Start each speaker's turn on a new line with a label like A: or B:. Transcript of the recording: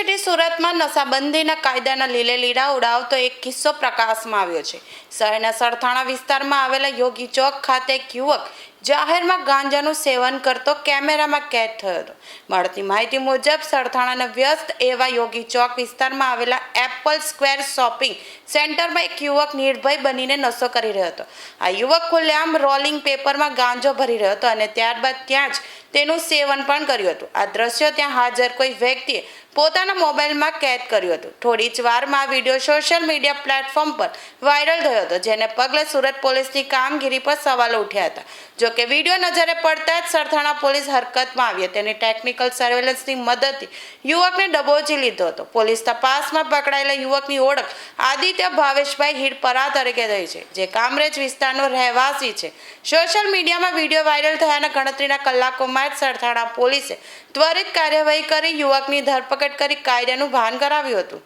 A: City સુરતમાં નશાબંધીના કાયદાના લીલે લીડા ઉડાવતો એક કિસ્સો પ્રકાશમાં આવ્યો છે। શહેરના સરથાણા વિસ્તારમાં આવેલા યોગી ચોક ખાતે એક યુવક જાહેરમાં ગાંજાનું સેવન કરતો કેમેરામાં કેદ થયો હતો। મળતી માહિતી મુજબ સરથાણાના વ્યસ્ત એવા યોગી ચોક વિસ્તારમાં આવેલા એપલ સ્ક્વેર શોપિંગ સેન્ટરમાં એક યુવક નિર્ભય બનીને નશો કરી રહ્યો હતો। આ યુવક ખુલ્લેઆમ રોલિંગ પેપરમાં ગાંજો ભરી રહ્યો હતો અને ત્યારબાદ ત્યાં જ તેનું સેવન પણ કર્યું હતું। આ દ્રશ્ય ત્યાં હાજર કોઈ વ્યક્તિએ પોતાના મોબાઈલમાં કેદ કર્યું હતું। થોડી જ વારમાં આ વિડીયો સોશિયલ મીડિયા પ્લેટફોર્મ પર વાયરલ થયો હતો, જેને પગલે સુરત પોલીસની કામગીરી પર સવાલો ઉઠ્યા હતા। જો કે વિડીયો નજરે પડતા જ સરથાણા પોલીસ હરકતમાં આવી હતી અને ટેકનિકલ સર્વેલન્સની મદદથી યુવકને દબોચી લીધો હતો। પોલીસ તપાસમાં પકડાયેલા યુવકની ઓળખ આદિત્ય ભાવેશભાઈ હિરપરા તરીકે થઈ છે, જે કામરેજ વિસ્તારનો રહેવાસી છે। સોશિયલ મીડિયામાં વિડીયો વાયરલ થયાના ગણતરીના કલાકોમાં જ સરથાણા પોલીસે ત્વરિત કાર્યવાહી કરી યુવકની ધરપકડ કરી કાયદાનું ભાન કરાવ્યું હતું।